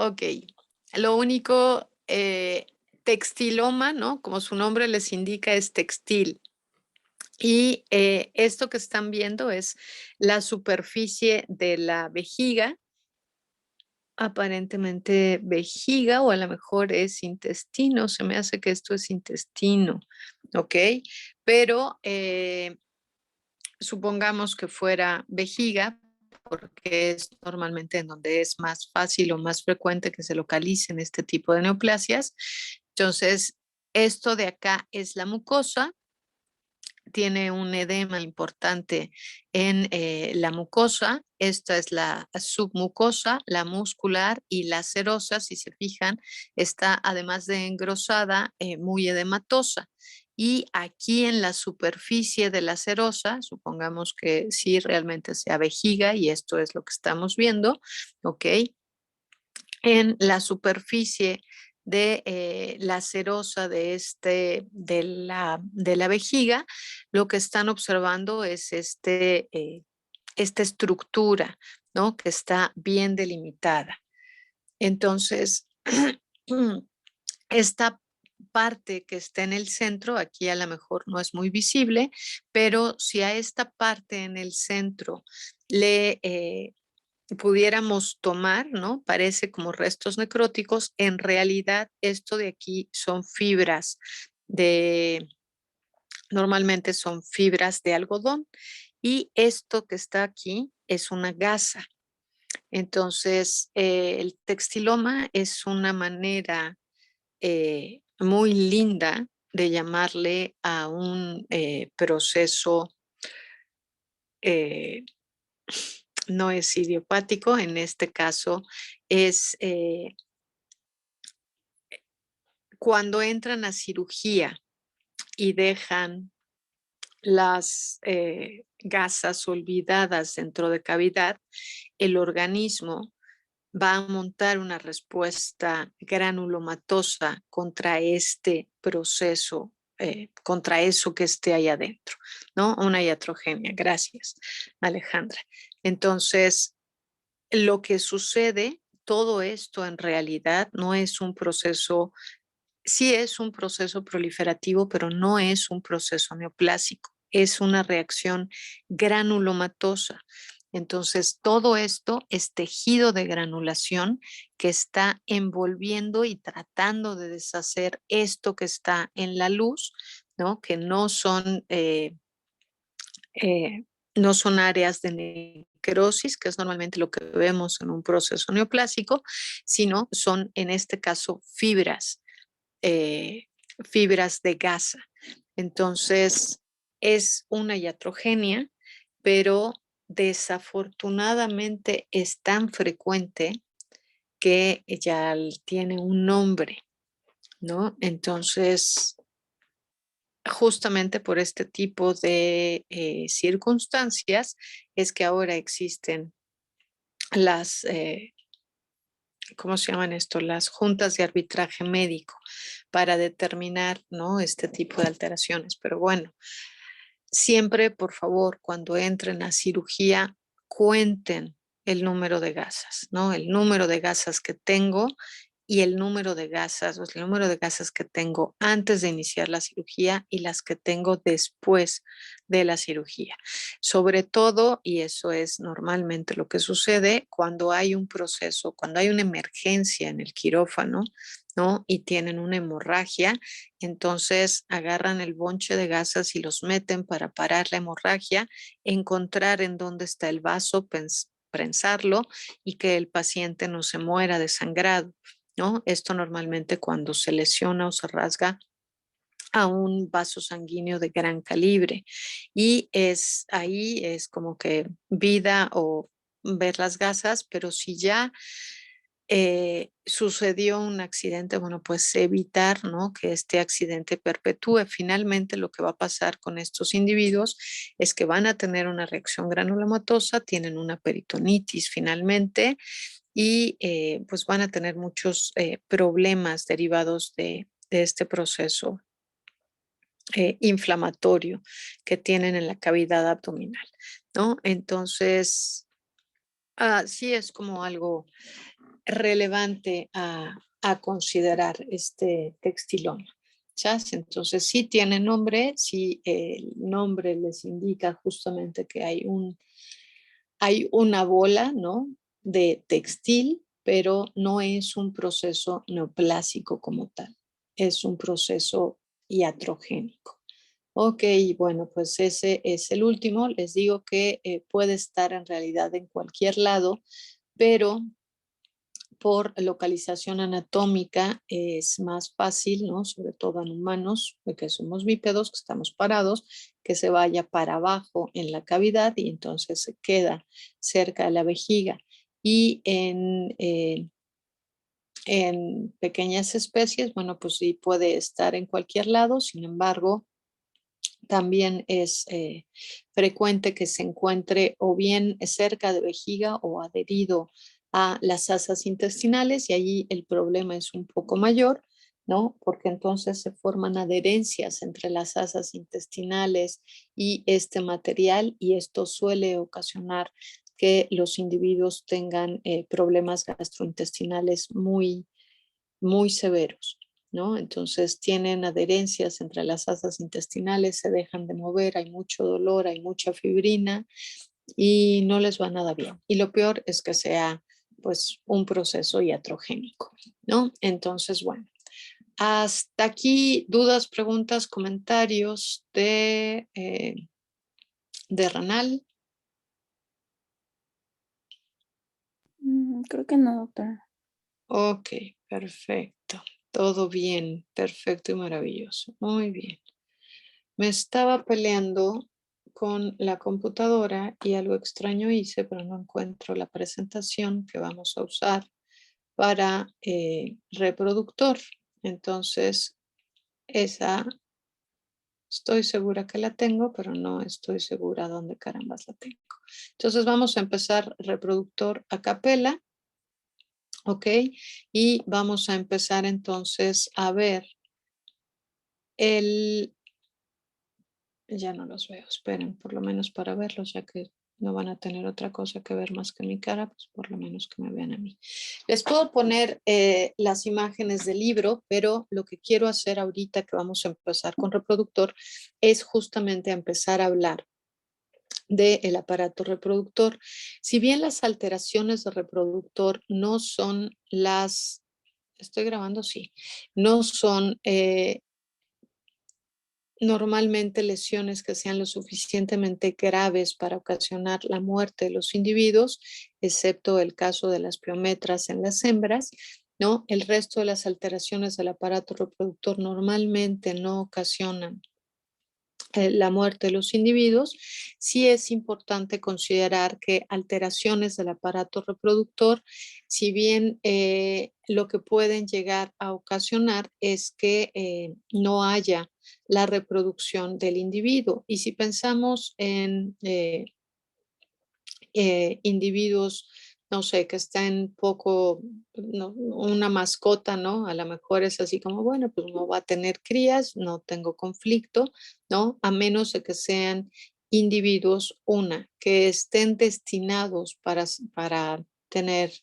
Ok. Lo único, textiloma, ¿no? Como su nombre les indica, es textil. Y esto que están viendo es la superficie de la vejiga, aparentemente vejiga o a lo mejor es intestino, se me hace que esto es intestino, ¿ok? Pero supongamos que fuera vejiga, porque es normalmente en donde es más fácil o más frecuente que se localicen este tipo de neoplasias. Entonces, esto de acá es la mucosa, tiene un edema importante en la mucosa. Esta es la submucosa, la muscular y la serosa, si se fijan, está además de engrosada, muy edematosa. Y aquí en la superficie de la serosa, supongamos que sí realmente sea vejiga y esto es lo que estamos viendo, ¿ok? En la superficie de la serosa de la vejiga, lo que están observando es esta estructura, ¿no? Que está bien delimitada. Entonces, esta parte que está en el centro, aquí a lo mejor no es muy visible, pero si a esta parte en el centro le pudiéramos tomar, ¿no? Parece como restos necróticos. En realidad, esto de aquí son fibras de, normalmente son fibras de algodón y esto que está aquí es una gasa. Entonces, el textiloma es una manera muy linda de llamarle a un proceso, eh, no es idiopático, en este caso es cuando entran a cirugía y dejan las gasas olvidadas dentro de cavidad, el organismo va a montar una respuesta granulomatosa contra este proceso, contra eso que esté ahí adentro, ¿no? Una iatrogenia. Gracias, Alejandra. Entonces, lo que sucede, todo esto en realidad no es un proceso, sí es un proceso proliferativo, pero no es un proceso neoplásico, es una reacción granulomatosa. Entonces, todo esto es tejido de granulación que está envolviendo y tratando de deshacer esto que está en la luz, ¿no? Que eh, no son áreas de necrosis, que es normalmente lo que vemos en un proceso neoplásico, sino son, en este caso, eh, fibras de gasa. Entonces, es una iatrogenia, pero desafortunadamente es tan frecuente que ya tiene un nombre, ¿no? Entonces, justamente por este tipo de circunstancias es que ahora existen las, ¿cómo se llaman esto? Las juntas de arbitraje médico para determinar, ¿no? Este tipo de alteraciones. Pero bueno, siempre, por favor, cuando entren a cirugía, cuenten el número de gasas, ¿no? El número de gasas que tengo y el número de gasas, o sea, el número de gasas que tengo antes de iniciar la cirugía y las que tengo después de la cirugía. Sobre todo, y eso es normalmente lo que sucede cuando hay un proceso, cuando hay una emergencia en el quirófano, ¿no? Y tienen una hemorragia, entonces agarran el bonche de gasas y los meten para parar la hemorragia, encontrar en dónde está el vaso, prensarlo y que el paciente no se muera desangrado, ¿no? Esto normalmente cuando se lesiona o se rasga a un vaso sanguíneo de gran calibre y es ahí es como que vida o ver las gasas, pero si ya sucedió un accidente, bueno, pues evitar, ¿no? Que este accidente perpetúe. Finalmente, lo que va a pasar con estos individuos es que van a tener una reacción granulomatosa, tienen una peritonitis finalmente y pues van a tener muchos problemas derivados de este proceso inflamatorio que tienen en la cavidad abdominal, ¿no? Entonces, sí es como algo relevante a considerar este textiloma. ¿Sabes? Entonces sí tiene nombre, sí el nombre les indica justamente que hay una bola, ¿no? De textil, pero no es un proceso neoplásico como tal, es un proceso iatrogénico. Ok, bueno, pues ese es el último. Les digo que puede estar en realidad en cualquier lado, pero por localización anatómica es más fácil, ¿no? Sobre todo en humanos, que somos bípedos, que estamos parados, que se vaya para abajo en la cavidad y entonces se queda cerca de la vejiga. Y en pequeñas especies, bueno, pues sí puede estar en cualquier lado, sin embargo, también es frecuente que se encuentre o bien cerca de vejiga o adherido a las asas intestinales y allí el problema es un poco mayor, ¿no? Porque entonces se forman adherencias entre las asas intestinales y este material y esto suele ocasionar que los individuos tengan problemas gastrointestinales muy severos, ¿no? Entonces tienen adherencias entre las asas intestinales, se dejan de mover, hay mucho dolor, hay mucha fibrina y no les va nada bien. Y lo peor es que sea pues un proceso iatrogénico, ¿no? Entonces, bueno, hasta aquí dudas, preguntas, comentarios de Ranal. Creo que no, doctora. Ok, perfecto. Todo bien, perfecto y maravilloso. Muy bien. Me estaba peleando con la computadora y algo extraño hice, pero no encuentro la presentación que vamos a usar para reproductor. Entonces, esa estoy segura que la tengo, pero no estoy segura dónde carambas la tengo. Entonces, vamos a empezar reproductor a capela, ¿ok? Y vamos a empezar entonces a ver el ya no los veo, esperen, por lo menos para verlos, ya que no van a tener otra cosa que ver más que mi cara, pues por lo menos que me vean a mí. Les puedo poner las imágenes del libro, pero lo que quiero hacer ahorita que vamos a empezar con reproductor es justamente empezar a hablar del aparato reproductor. Si bien las alteraciones de reproductor no son las, estoy grabando, sí, no son normalmente lesiones que sean lo suficientemente graves para ocasionar la muerte de los individuos, excepto el caso de las piometras en las hembras, ¿no? El resto de las alteraciones del aparato reproductor normalmente no ocasionan la muerte de los individuos. Sí es importante considerar que alteraciones del aparato reproductor, si bien lo que pueden llegar a ocasionar es que no haya la reproducción del individuo. Y si pensamos en individuos, no sé, que están poco, no, una mascota, ¿no? A lo mejor es así como, bueno, pues no va a tener crías, no tengo conflicto, ¿no? A menos de que sean individuos, que estén destinados para tener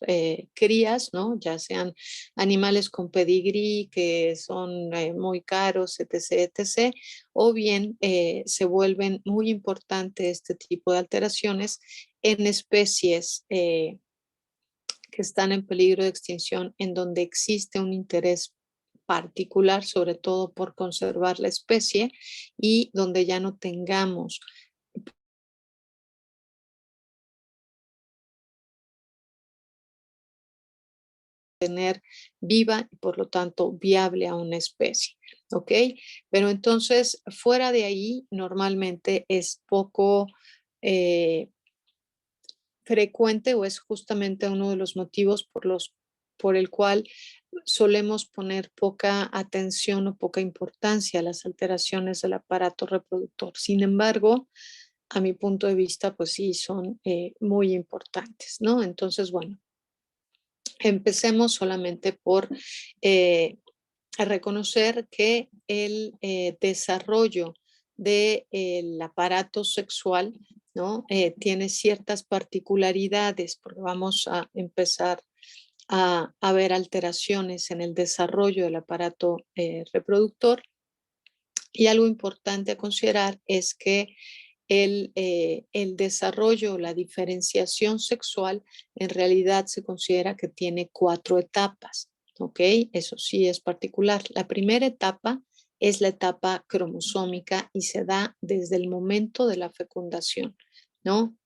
crías, ¿no? Ya sean animales con pedigrí que son muy caros, etc., etc., o bien se vuelven muy importantes este tipo de alteraciones en especies que están en peligro de extinción, en donde existe un interés particular, sobre todo por conservar la especie, y donde ya no tengamos tener viva y por lo tanto viable a una especie, ¿ok? Pero entonces, fuera de ahí, normalmente es poco frecuente o es justamente uno de los motivos por el cual solemos poner poca atención o poca importancia a las alteraciones del aparato reproductor. Sin embargo, a mi punto de vista, pues sí, son muy importantes, ¿no? Entonces, bueno, empecemos solamente por reconocer que el desarrollo del aparato sexual, ¿no? Tiene ciertas particularidades, porque vamos a empezar a haber alteraciones en el desarrollo del aparato reproductor. Y algo importante a considerar es que el desarrollo, la diferenciación sexual, en realidad se considera que tiene 4 etapas, ¿ok? Eso sí es particular. La primera etapa es la etapa cromosómica y se da desde el momento de la fecundación, ¿no?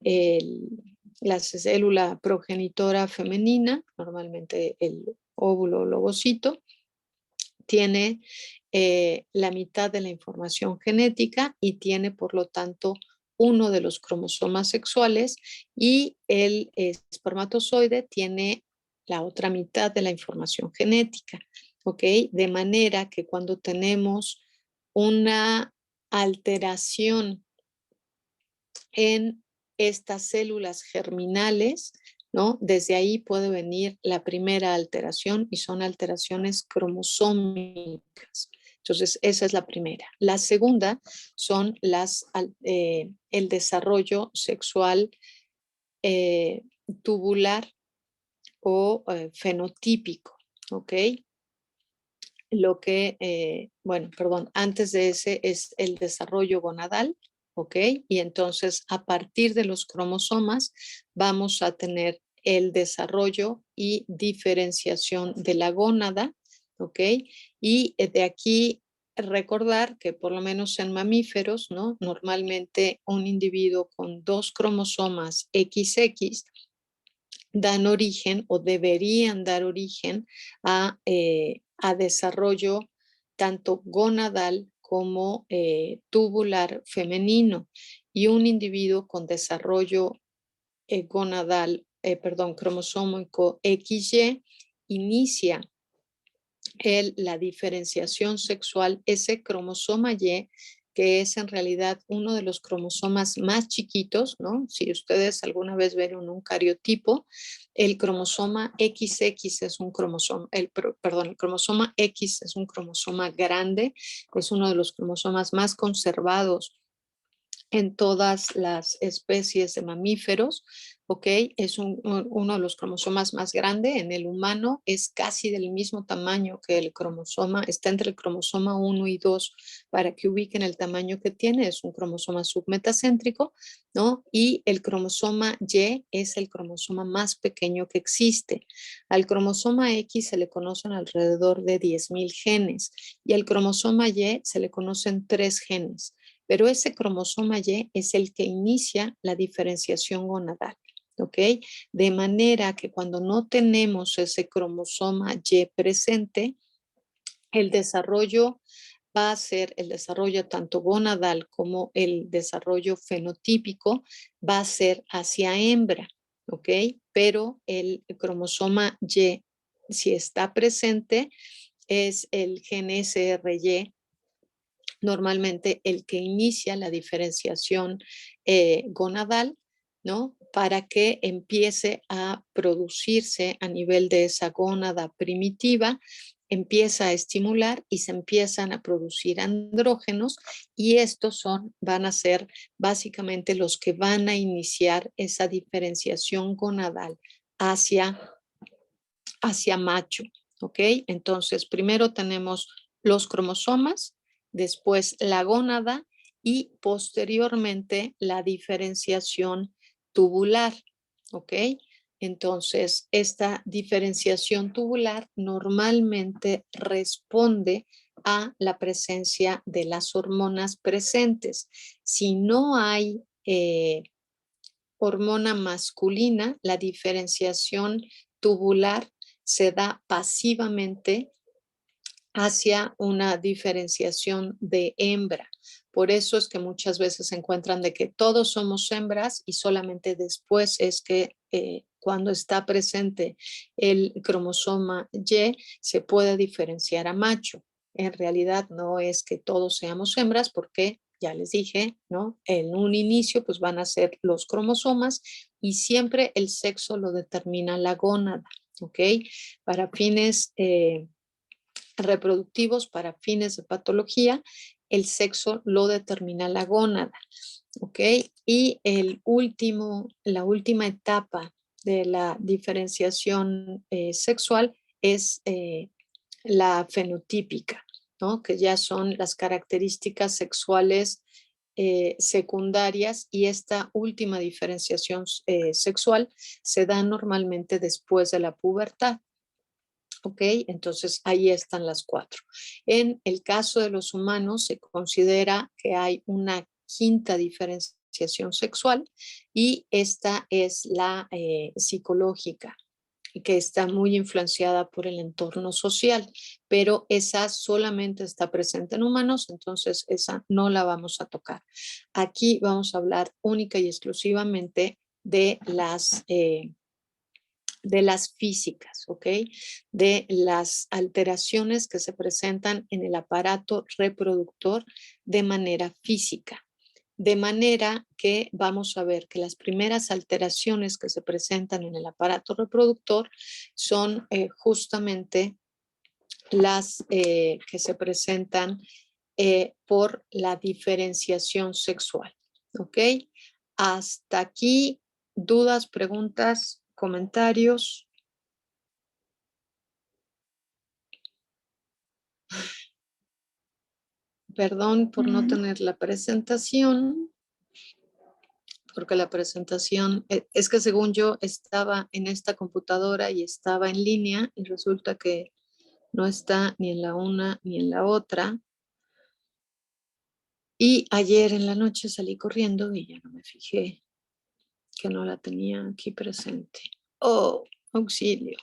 La célula progenitora femenina, normalmente el óvulo o el ovocito, tiene la mitad de la información genética y tiene, por lo tanto, uno de los cromosomas sexuales, y el espermatozoide tiene la otra mitad de la información genética, ¿ok? De manera que cuando tenemos una alteración en estas células germinales, ¿no? Desde ahí puede venir la primera alteración y son alteraciones cromosómicas. Entonces, esa es la primera. La segunda son el desarrollo sexual eh, tubular o fenotípico, ¿ok? Bueno, perdón, antes de ese es el desarrollo gonadal, ¿ok? Y entonces a partir de los cromosomas vamos a tener el desarrollo y diferenciación de la gónada, ¿ok? Y de aquí recordar que por lo menos en mamíferos, ¿no? Normalmente un individuo con 2 cromosomas XX dan origen o deberían dar origen a desarrollo tanto gonadal como tubular femenino, y un individuo con desarrollo cromosómico XY inicia la diferenciación sexual, ese cromosoma Y, que es en realidad uno de los cromosomas más chiquitos, ¿no? Si ustedes alguna vez vieron un cariotipo, el cromosoma XX es un cromosoma, el cromosoma X es un cromosoma grande, es uno de los cromosomas más conservados en todas las especies de mamíferos, ¿ok? Es uno de los cromosomas más grandes. En el humano es casi del mismo tamaño que el cromosoma, está entre el cromosoma 1 y 2, para que ubiquen el tamaño que tiene. Es un cromosoma submetacéntrico, ¿no? Y el cromosoma Y es el cromosoma más pequeño que existe. Al cromosoma X se le conocen alrededor de 10.000 genes y al cromosoma Y se le conocen 3 genes, pero ese cromosoma Y es el que inicia la diferenciación gonadal, ¿ok? De manera que cuando no tenemos ese cromosoma Y presente, el desarrollo va a ser el desarrollo tanto gonadal como el desarrollo fenotípico va a ser hacia hembra, ¿ok? Pero el cromosoma Y, si está presente, es el gen SRY, normalmente el que inicia la diferenciación gonadal, ¿no? Para que empiece a producirse a nivel de esa gónada primitiva, empieza a estimular y se empiezan a producir andrógenos, y estos van a ser básicamente los que van a iniciar esa diferenciación gonadal hacia, hacia macho, ¿ok? Entonces, primero tenemos los cromosomas, después la gónada y posteriormente la diferenciación tubular, ¿ok? Entonces, esta diferenciación tubular normalmente responde a la presencia de las hormonas presentes. Si no hay hormona masculina, la diferenciación tubular se da pasivamente hacia una diferenciación de hembra. Por eso es que muchas veces se encuentran de que todos somos hembras y solamente después es que cuando está presente el cromosoma Y se puede diferenciar a macho. En realidad no es que todos seamos hembras, porque ya les dije, ¿no? En un inicio pues van a ser los cromosomas y siempre el sexo lo determina la gónada, ¿ok? Para fines reproductivos, para fines de patología, el sexo lo determina la gónada, ¿ok? Y la última etapa de la diferenciación sexual es la fenotípica, ¿no? Que ya son las características sexuales secundarias, y esta última diferenciación sexual se da normalmente después de la pubertad. ¿Ok? Entonces ahí están las 4. En el caso de los humanos se considera que hay una quinta diferenciación sexual, y esta es la psicológica, que está muy influenciada por el entorno social, pero esa solamente está presente en humanos, entonces esa no la vamos a tocar. Aquí vamos a hablar única y exclusivamente de las físicas, ¿ok? De las alteraciones que se presentan en el aparato reproductor de manera física. De manera que vamos a ver que las primeras alteraciones que se presentan en el aparato reproductor son justamente las que se presentan por la diferenciación sexual. ¿Ok? Hasta aquí, dudas, preguntas, comentarios. Perdón por no tener la presentación, porque la presentación es que según yo estaba en esta computadora y estaba en línea, y resulta que no está ni en la una ni en la otra. Y ayer en la noche salí corriendo y ya no me fijé que no la tenía aquí presente. Oh, auxilio.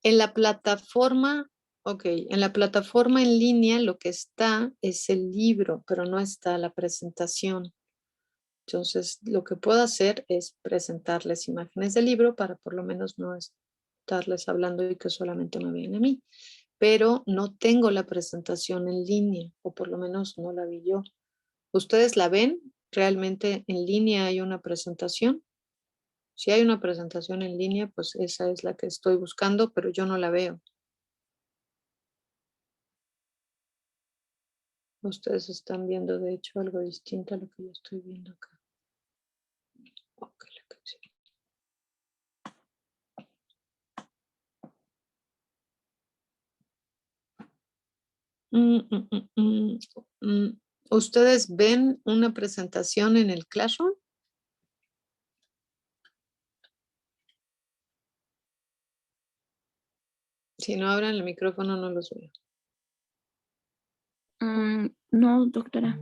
En la plataforma, ok, en la plataforma en línea lo que está es el libro, pero no está la presentación. Entonces, lo que puedo hacer es presentarles imágenes del libro para por lo menos no estarles hablando y que solamente me vean a mí. Pero no tengo la presentación en línea, o por lo menos no la vi yo. ¿Ustedes la ven? ¿Realmente en línea hay una presentación? Si hay una presentación en línea, pues esa es la que estoy buscando, pero yo no la veo. Ustedes están viendo, de hecho, algo distinto a lo que yo estoy viendo acá. Ok, la canción. ¿Ustedes ven una presentación en el Classroom? Si no abran el micrófono, no los veo. No, doctora.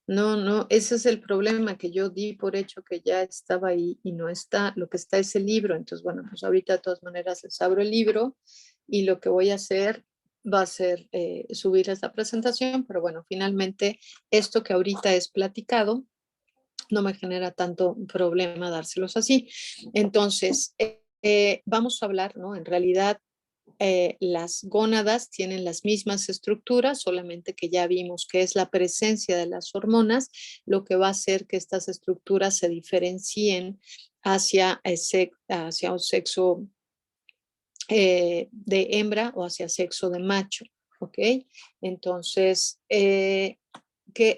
No, ese es el problema, que yo di por hecho que ya estaba ahí y no está. Lo que está es el libro. Entonces, bueno, pues ahorita de todas maneras les abro el libro, y lo que voy a hacer va a ser subir esta presentación, pero bueno, finalmente esto que ahorita es platicado no me genera tanto problema dárselos así. Entonces, vamos a hablar, ¿no? En realidad, las gónadas tienen las mismas estructuras, solamente que ya vimos que es la presencia de las hormonas lo que va a hacer que estas estructuras se diferencien hacia un sexo de hembra o hacia sexo de macho. ¿Ok? Entonces, ¿qué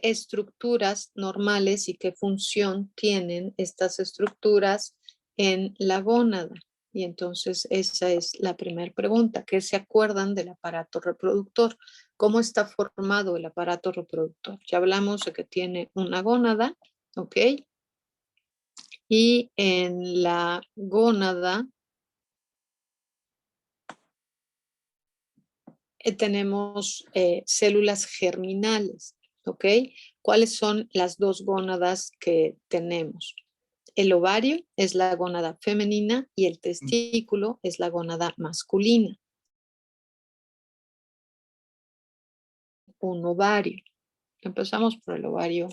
estructuras normales y qué función tienen estas estructuras en la gónada? Y entonces esa es la primera pregunta. ¿Qué se acuerdan del aparato reproductor? ¿Cómo está formado el aparato reproductor? Ya hablamos de que tiene una gónada, ¿ok? Y en la gónada tenemos células germinales, ¿ok? ¿Cuáles son las dos gónadas que tenemos? El ovario es la gónada femenina y el testículo es la gónada masculina. Un ovario. Empezamos por el ovario,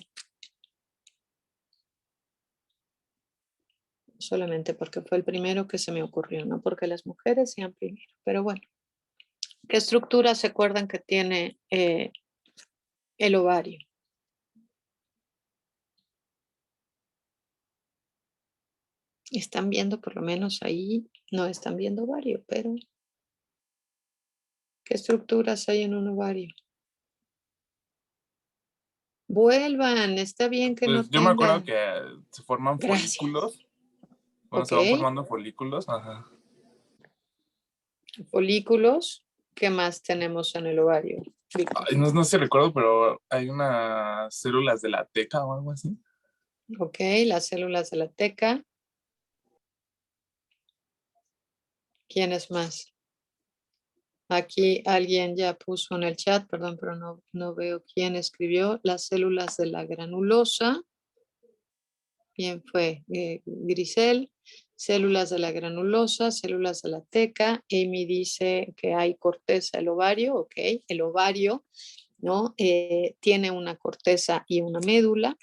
solamente porque fue el primero que se me ocurrió, no porque las mujeres sean primero. Pero bueno, ¿qué estructura se acuerdan que tiene el ovario? Están viendo, por lo menos ahí, no están viendo ovario, pero ¿qué estructuras hay en un ovario? Vuelvan, está bien que no Pues yo me acuerdo tengan. que se forman Gracias. folículos. Cuando Ok, se van formando folículos, ajá. folículos. ¿Qué más tenemos en el ovario, Víctor? Ay, no sé si recuerdo, pero hay unas células de la teca o algo así. Ok, las células de la teca. ¿Quiénes más? Aquí alguien ya puso en el chat, perdón, pero no veo quién escribió. Las células de la granulosa. Bien, fue Grisel. Células de la granulosa, células de la teca. Amy dice que hay corteza del ovario. Ok, el ovario, ¿no? Tiene una corteza y una médula.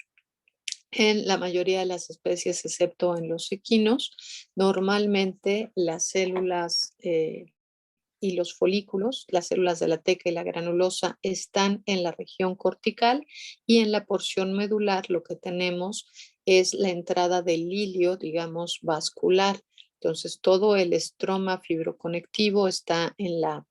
En la mayoría de las especies, excepto en los equinos, normalmente las células y los folículos, las células de la teca y la granulosa, están en la región cortical, y en la porción medular lo que tenemos es la entrada del hilio, digamos, vascular. Entonces, todo el estroma fibroconectivo está en la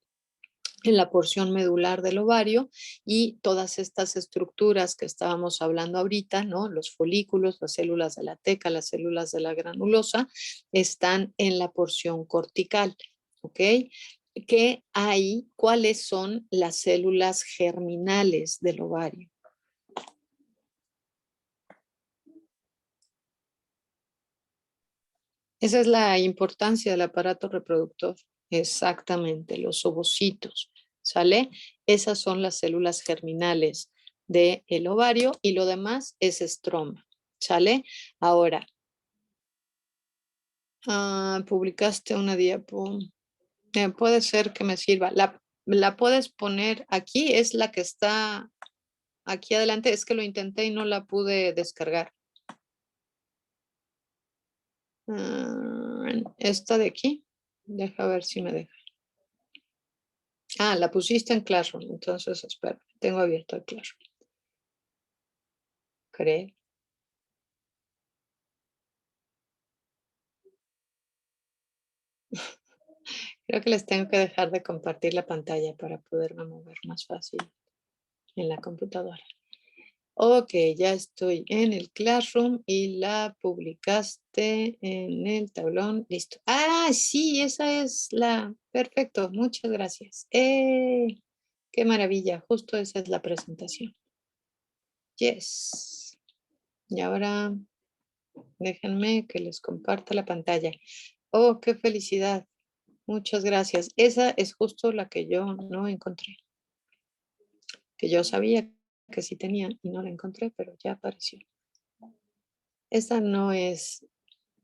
porción medular del ovario, y todas estas estructuras que estábamos hablando ahorita, ¿no? Los folículos, las células de la teca, las células de la granulosa, están en la porción cortical, ¿ok? ¿Qué hay? ¿Cuáles son las células germinales del ovario? Esa es la importancia del aparato reproductor. Exactamente, los ovocitos, ¿sale? Esas son las células germinales del ovario, y lo demás es estroma, ¿sale? Ahora, publicaste una diapo. Puede ser que me sirva. La puedes poner aquí, es la que está aquí adelante. Es que lo intenté y no la pude descargar. Esta de aquí, deja ver si me deja. La pusiste en Classroom, entonces espera, tengo abierto el Classroom. Creo. Creo que les tengo que dejar de compartir la pantalla para poderme mover más fácil en la computadora. Ok, ya estoy en el Classroom y la publicaste en el tablón. Listo. Sí, esa es la. Perfecto, muchas gracias. Qué maravilla, justo esa es la presentación. Yes. Y ahora déjenme que les comparta la pantalla. Oh, qué felicidad. Muchas gracias. Esa es justo la que yo no encontré, que yo sabía que sí tenía y no la encontré, pero ya apareció. Esta no es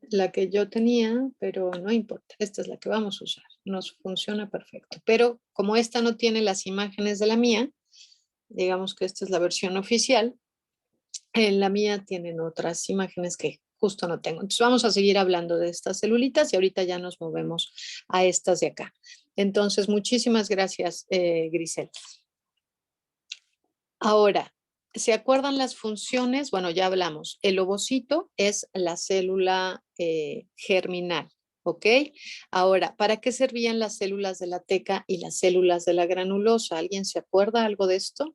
la que yo tenía, pero no importa. Esta es la que vamos a usar. Nos funciona perfecto. Pero como esta no tiene las imágenes de la mía, digamos que esta es la versión oficial. En la mía tienen otras imágenes que justo no tengo. Entonces vamos a seguir hablando de estas celulitas y ahorita ya nos movemos a estas de acá. Entonces, muchísimas gracias, Grisel. Ahora, ¿se acuerdan las funciones? Bueno, ya hablamos. El ovocito es la célula germinal, ¿ok? Ahora, ¿para qué servían las células de la teca y las células de la granulosa? ¿Alguien se acuerda algo de esto?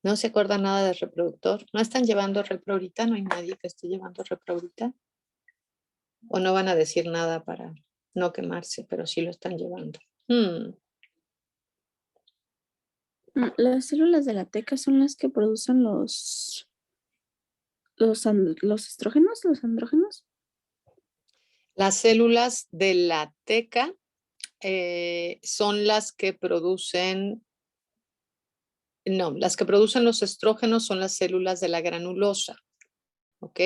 ¿No se acuerda nada del reproductor? ¿No están llevando repro ahorita? ¿No hay nadie que esté llevando repro ahorita? ¿O no van a decir nada para no quemarse, pero sí lo están llevando? Las células de la teca son las que producen los estrógenos, los andrógenos. Las células de la teca son las que producen, no, las que producen los estrógenos son las células de la granulosa, ¿ok?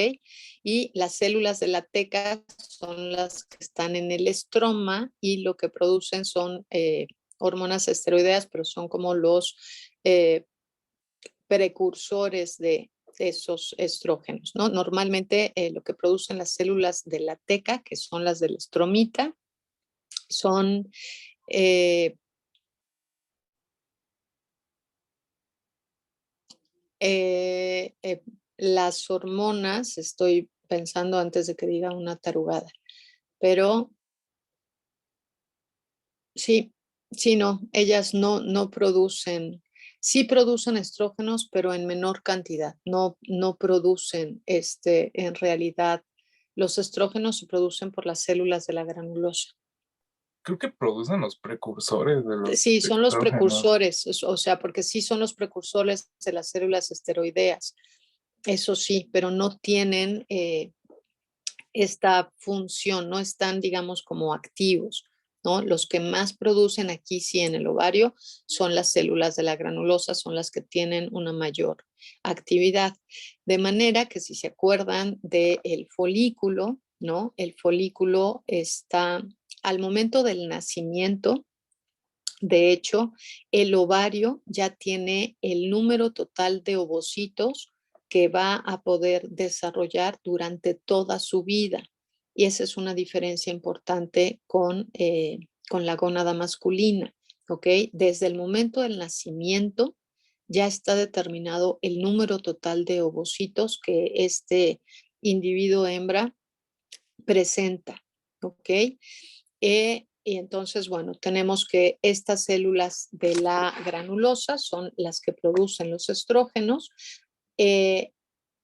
Y las células de la teca son las que están en el estroma y lo que producen son hormonas esteroideas, pero son como los precursores de esos estrógenos, ¿no? Normalmente lo que producen las células de la teca, que son las del estromita, son las hormonas, estoy pensando antes de que diga una tarugada, pero sí, no, ellas no producen Sí producen estrógenos, pero en menor cantidad. No producen, en realidad, los estrógenos se producen por las células de la granulosa. Creo que producen los precursores de los Sí, son los estrógenos. precursores, o sea, porque sí son los precursores de las células esteroideas. Eso sí, pero no tienen esta función, no están, digamos, como activos, ¿no? Los que más producen aquí, sí, en el ovario, son las células de la granulosa, son las que tienen una mayor actividad. De manera que si se acuerdan del folículo, ¿no? El folículo está al momento del nacimiento. De hecho, el ovario ya tiene el número total de ovocitos que va a poder desarrollar durante toda su vida. Y esa es una diferencia importante con la gónada masculina, ¿ok? Desde el momento del nacimiento ya está determinado el número total de ovocitos que este individuo hembra presenta, ¿ok? Y entonces, bueno, tenemos que estas células de la granulosa son las que producen los estrógenos eh,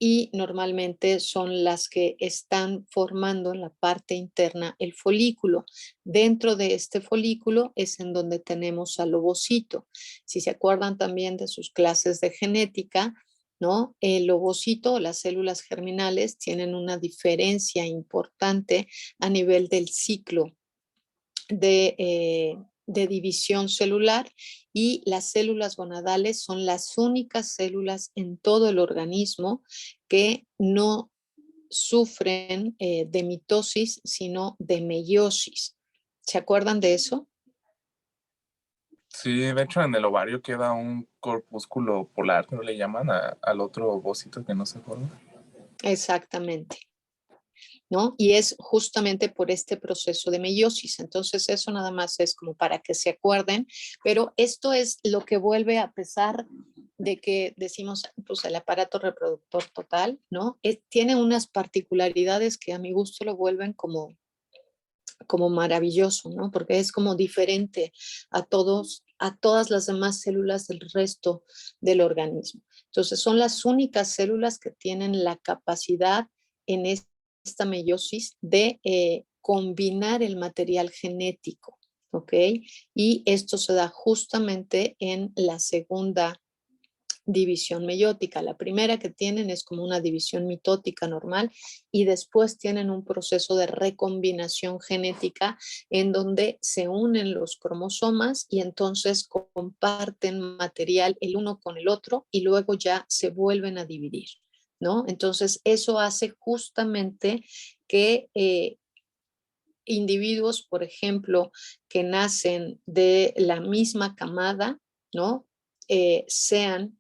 y normalmente son las que están formando en la parte interna el folículo. Dentro de este folículo es en donde tenemos al ovocito. Si se acuerdan también de sus clases de genética, ¿no? El ovocito, las células germinales, tienen una diferencia importante a nivel del ciclo de división celular, y las células gonadales son las únicas células en todo el organismo que no sufren de mitosis, sino de meiosis. ¿Se acuerdan de eso? Sí, de hecho en el ovario queda un corpúsculo polar, ¿no le llaman al otro ovocito que no se forma? Exactamente. ¿No? Y es justamente por este proceso de meiosis. Entonces, eso nada más es como para que se acuerden, pero esto es lo que vuelve, a pesar de que decimos, pues el aparato reproductor total, ¿no? Tiene unas particularidades que a mi gusto lo vuelven como maravilloso, ¿no? Porque es como diferente a todas las demás células del resto del organismo. Entonces, son las únicas células que tienen la capacidad en esta meiosis de combinar el material genético, ¿ok? Y esto se da justamente en la segunda división meiótica. La primera que tienen es como una división mitótica normal, y después tienen un proceso de recombinación genética en donde se unen los cromosomas y entonces comparten material el uno con el otro y luego ya se vuelven a dividir, ¿no? Entonces eso hace justamente que individuos, por ejemplo, que nacen de la misma camada, ¿no? Sean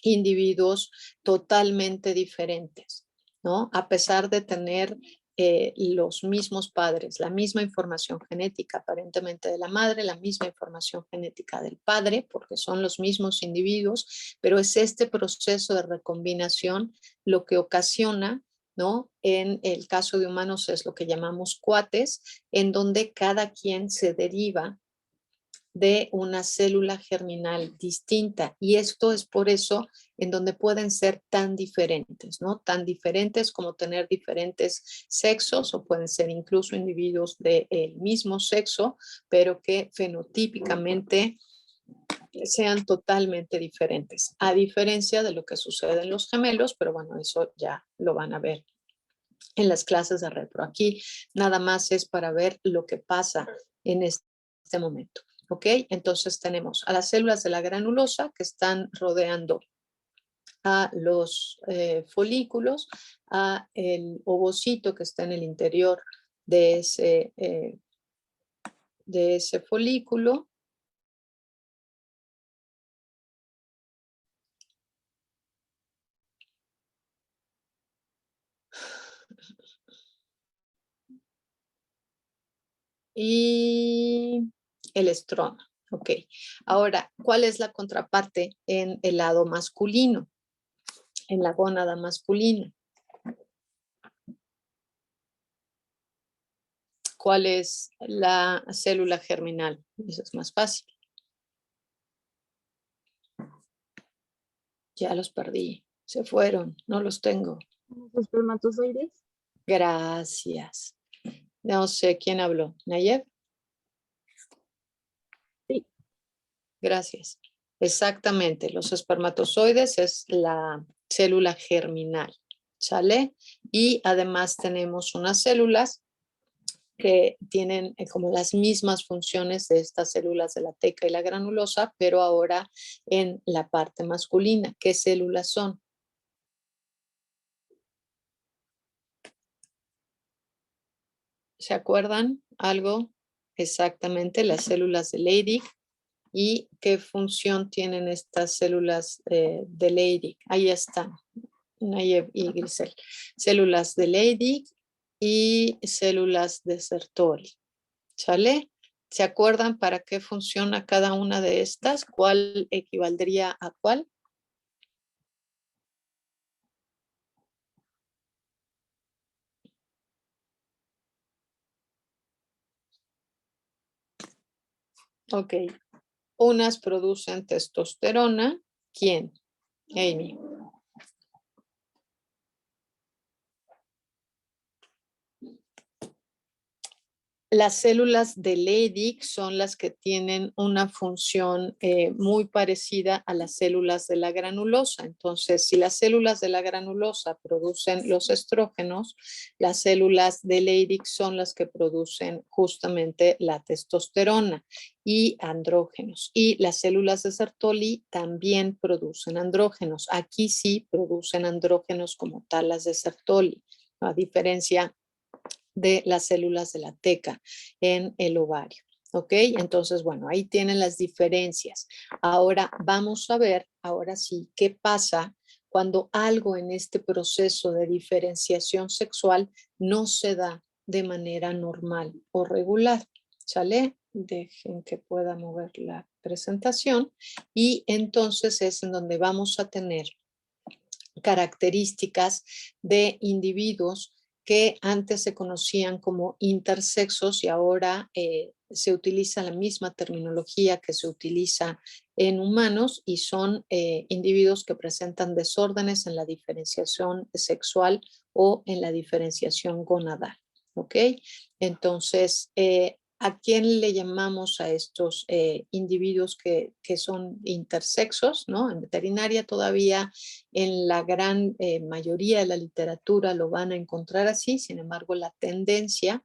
individuos totalmente diferentes, ¿no? A pesar de tener los mismos padres, la misma información genética aparentemente de la madre, la misma información genética del padre, porque son los mismos individuos, pero es este proceso de recombinación lo que ocasiona, ¿no? En el caso de humanos es lo que llamamos cuates, en donde cada quien se deriva de una célula germinal distinta. Y esto es por eso en donde pueden ser tan diferentes, ¿no? Tan diferentes como tener diferentes sexos, o pueden ser incluso individuos del mismo sexo, pero que fenotípicamente sean totalmente diferentes, a diferencia de lo que sucede en los gemelos, pero bueno, eso ya lo van a ver en las clases de retro. Aquí nada más es para ver lo que pasa en este momento. ¿Ok? Entonces tenemos a las células de la granulosa que están rodeando a los folículos, a el ovocito que está en el interior de ese folículo, y el estroma. Ok. Ahora, ¿cuál es la contraparte en el lado masculino, en la gónada masculina? ¿Cuál es la célula germinal? Eso es más fácil. Ya los perdí. Se fueron. No los tengo. ¿Los espermatozoides? Gracias. No sé quién habló. ¿Nayeb? Sí. Gracias. Exactamente. Los espermatozoides es la célula germinal. ¿Sale? Y además tenemos unas células que tienen como las mismas funciones de estas células de la teca y la granulosa, pero ahora en la parte masculina. ¿Qué células son? ¿Se acuerdan algo? Exactamente, las células de Leydig. ¿Y qué función tienen estas células de Leydig? Ahí están, Nayeb y Grisel. Células de Leydig y células de Sertoli. ¿Sale? ¿Se acuerdan para qué funciona cada una de estas? ¿Cuál equivaldría a cuál? Ok. Unas producen testosterona. ¿Quién? Amy. Las células de Leydig son las que tienen una función muy parecida a las células de la granulosa. Entonces, si las células de la granulosa producen los estrógenos, las células de Leydig son las que producen justamente la testosterona y andrógenos. Y las células de Sertoli también producen andrógenos. Aquí sí producen andrógenos como tal las de Sertoli, a diferencia de las células de la teca en el ovario. ¿Ok? Entonces, bueno, ahí tienen las diferencias. Ahora vamos a ver, ahora sí, qué pasa cuando algo en este proceso de diferenciación sexual no se da de manera normal o regular. ¿Sale? Dejen que pueda mover la presentación. Y entonces es en donde vamos a tener características de individuos que antes se conocían como intersexos y ahora se utiliza la misma terminología que se utiliza en humanos y son individuos que presentan desórdenes en la diferenciación sexual o en la diferenciación gonadal. ¿Ok? Entonces, ¿a quién le llamamos a estos individuos que son intersexos? ¿No? En veterinaria todavía en la gran mayoría de la literatura lo van a encontrar así, sin embargo la tendencia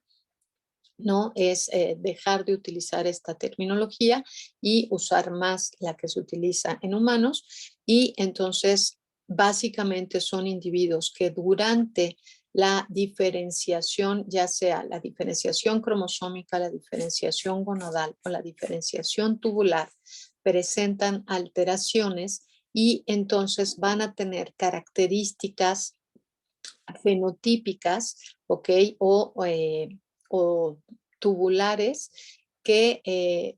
no es dejar de utilizar esta terminología y usar más la que se utiliza en humanos y entonces básicamente son individuos que durante la diferenciación, ya sea la diferenciación cromosómica, la diferenciación gonadal o la diferenciación tubular, presentan alteraciones y entonces van a tener características fenotípicas, ¿ok? O tubulares que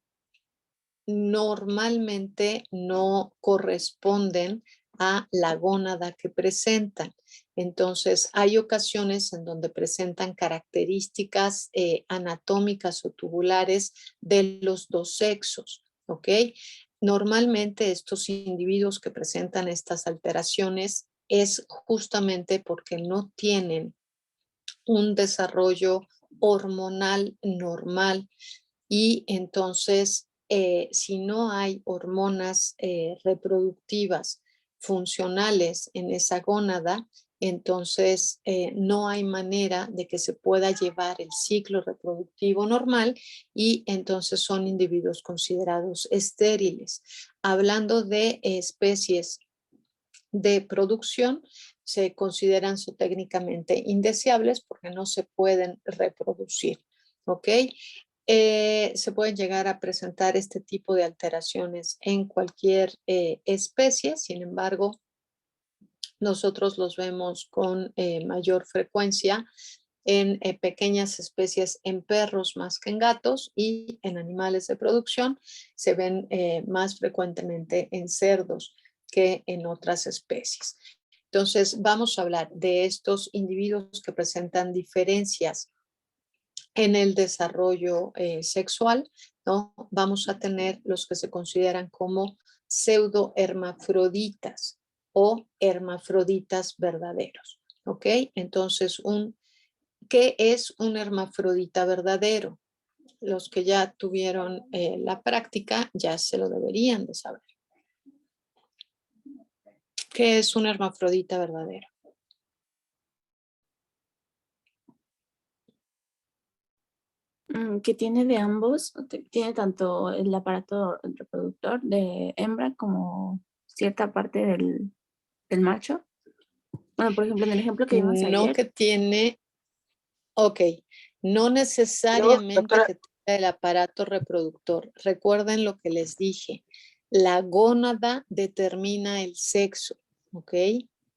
normalmente no corresponden a la gónada que presentan. Entonces, hay ocasiones en donde presentan características anatómicas o tubulares de los dos sexos, ¿ok? Normalmente estos individuos que presentan estas alteraciones es justamente porque no tienen un desarrollo hormonal normal y entonces si no hay hormonas reproductivas funcionales en esa gónada, entonces no hay manera de que se pueda llevar el ciclo reproductivo normal y entonces son individuos considerados estériles. Hablando de especies de producción, se consideran zootécnicamente indeseables porque no se pueden reproducir. ¿Ok? Se pueden llegar a presentar este tipo de alteraciones en cualquier especie, sin embargo, nosotros los vemos con mayor frecuencia en pequeñas especies en perros más que en gatos y en animales de producción se ven más frecuentemente en cerdos que en otras especies. Entonces, vamos a hablar de estos individuos que presentan diferencias en el desarrollo sexual, ¿no? Vamos a tener los que se consideran como pseudohermafroditas o hermafroditas verdaderos. ¿Ok? Entonces, ¿qué es un hermafrodita verdadero? Los que ya tuvieron la práctica ya se lo deberían de saber. ¿Qué es un hermafrodita verdadero? Que tiene de ambos, tiene tanto el aparato reproductor de hembra como cierta parte del macho. Bueno, por ejemplo, en el ejemplo que vimos No ayer, que tiene, ok, no No, necesariamente doctora, que tenga el aparato reproductor. Recuerden lo que les dije. La gónada determina el sexo, ¿ok?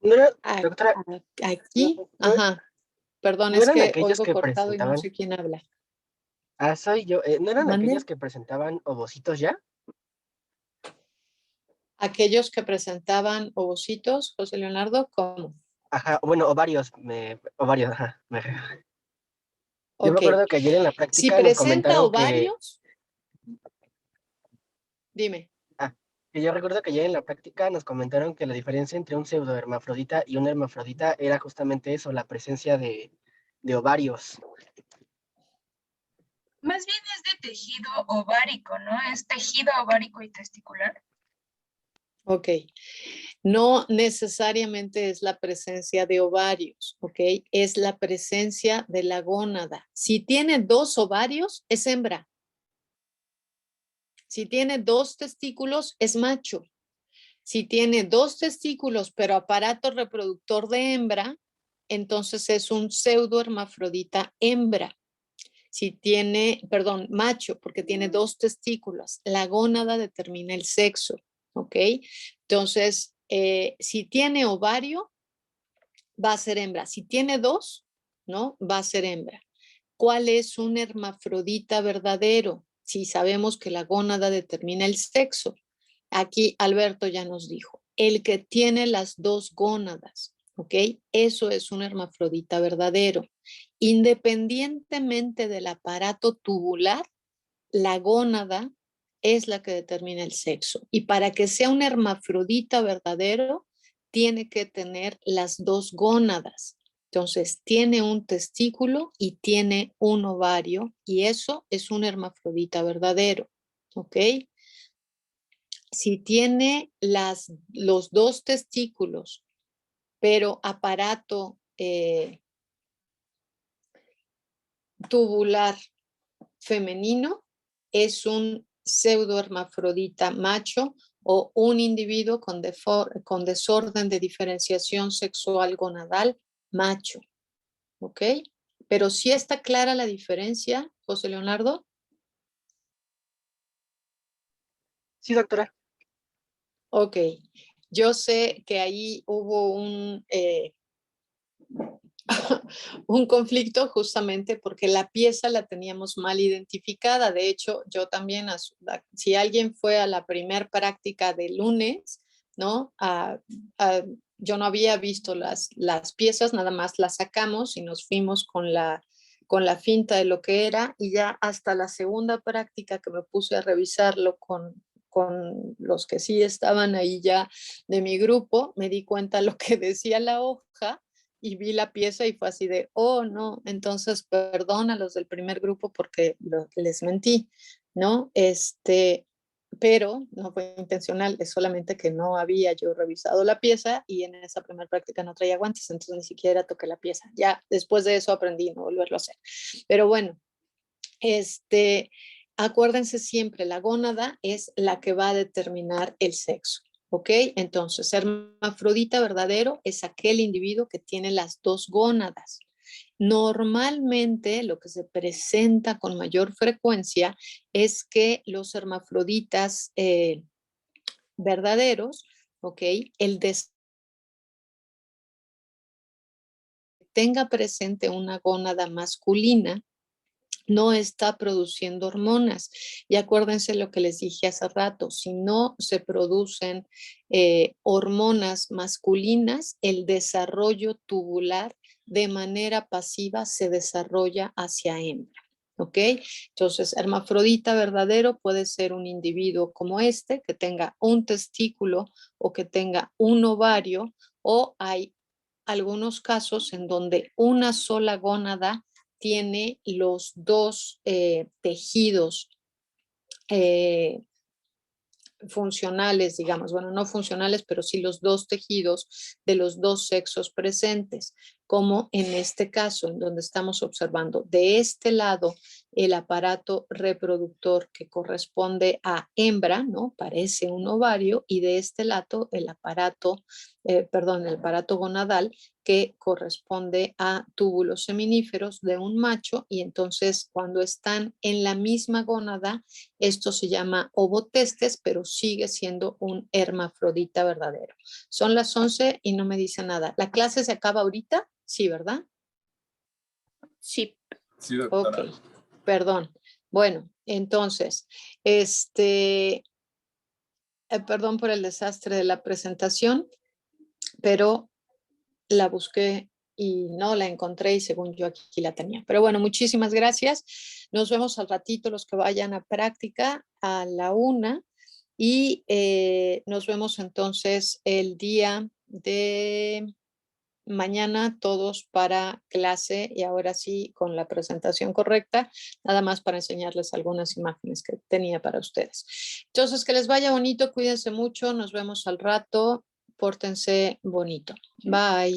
no era, A- doctora, Aquí, no, ajá, perdón, no es eran que aquellos oigo que cortado y no presentaban, sé quién habla. soy yo, ¿no eran aquellos ¿Mande? que presentaban ovocitos ya? Aquellos que presentaban ovocitos, José Leonardo, ¿cómo? Ajá, bueno, ovarios, ajá. Yo me Ok, acuerdo que ayer en la si práctica nos presenta comentaron que, ovarios, dime. ah, que yo recuerdo que ayer en la práctica nos comentaron que la diferencia entre un pseudohermafrodita y un hermafrodita era justamente eso, la presencia de ovarios. Más bien es de tejido ovárico, ¿no? Es tejido ovárico y testicular. Ok, no necesariamente es la presencia de ovarios, ¿ok? Es la presencia de la gónada. Si tiene 2 ovarios, es hembra. Si tiene 2 testículos, es macho. Si tiene 2 testículos, pero aparato reproductor de hembra, entonces es un pseudohermafrodita hembra. Si tiene, perdón, macho, porque tiene 2 testículos, la gónada determina el sexo, ¿ok? Entonces, si tiene ovario, va a ser hembra. Si tiene 2, ¿no? Va a ser hembra. ¿Cuál es un hermafrodita verdadero? Si sabemos que la gónada determina el sexo. Aquí Alberto ya nos dijo, el que tiene las 2 gónadas, ¿ok? Eso es un hermafrodita verdadero. Independientemente del aparato tubular, la gónada es la que determina el sexo. Y para que sea un hermafrodita verdadero, tiene que tener las 2 gónadas. Entonces, tiene un testículo y tiene un ovario, y eso es un hermafrodita verdadero, ¿ok? Si tiene los 2 testículos, pero aparato tubular femenino, es un pseudohermafrodita macho o un individuo con desorden de diferenciación sexual gonadal macho. ¿Ok? Pero sí está clara la diferencia, José Leonardo. Sí, doctora. Ok. Yo sé que ahí hubo un conflicto justamente porque la pieza la teníamos mal identificada. De hecho, yo también, si alguien fue a la primer práctica de lunes, ¿no? Yo no había visto las piezas, nada más las sacamos y nos fuimos con la finta de lo que era, y ya hasta la segunda práctica que me puse a revisarlo con los que sí estaban ahí ya de mi grupo, me di cuenta lo que decía la hoja y vi la pieza y fue así de, oh, no, entonces perdón a los del primer grupo porque les mentí, ¿no? Pero no fue intencional, es solamente que no había yo revisado la pieza y en esa primera práctica no traía guantes, entonces ni siquiera toqué la pieza. Ya después de eso aprendí no volverlo a hacer. Pero bueno, acuérdense siempre, la gónada es la que va a determinar el sexo. ¿Ok? Entonces, hermafrodita verdadero es aquel individuo que tiene las 2 gónadas. Normalmente lo que se presenta con mayor frecuencia es que los hermafroditas verdaderos, ¿ok? El tenga presente una gónada masculina no está produciendo hormonas. Y acuérdense lo que les dije hace rato, si no se producen hormonas masculinas, el desarrollo tubular de manera pasiva se desarrolla hacia hembra. ¿ok? Entonces, hermafrodita verdadero puede ser un individuo como este, que tenga un testículo o que tenga un ovario, o hay algunos casos en donde una sola gónada tiene los dos tejidos funcionales, digamos, bueno, no funcionales, pero sí los dos tejidos de los dos sexos presentes, como en este caso, en donde estamos observando de este lado el aparato reproductor que corresponde a hembra, ¿no? Parece un ovario, y de este lado el aparato, el aparato gonadal que corresponde a túbulos seminíferos de un macho, y entonces cuando están en la misma gónada, esto se llama ovotestes, pero sigue siendo un hermafrodita verdadero. Son las 11 y no me dice nada. ¿La clase se acaba ahorita? Sí, ¿verdad? Sí. Sí, doctora. Ok, perdón. Bueno, entonces, perdón por el desastre de la presentación, pero la busqué y no la encontré y según yo aquí la tenía. Pero bueno, muchísimas gracias. Nos vemos al ratito los que vayan a práctica a la 1 y nos vemos entonces el día de mañana todos para clase, y ahora sí con la presentación correcta, nada más para enseñarles algunas imágenes que tenía para ustedes. Entonces, que les vaya bonito, cuídense mucho, nos vemos al rato, pórtense bonito. Bye.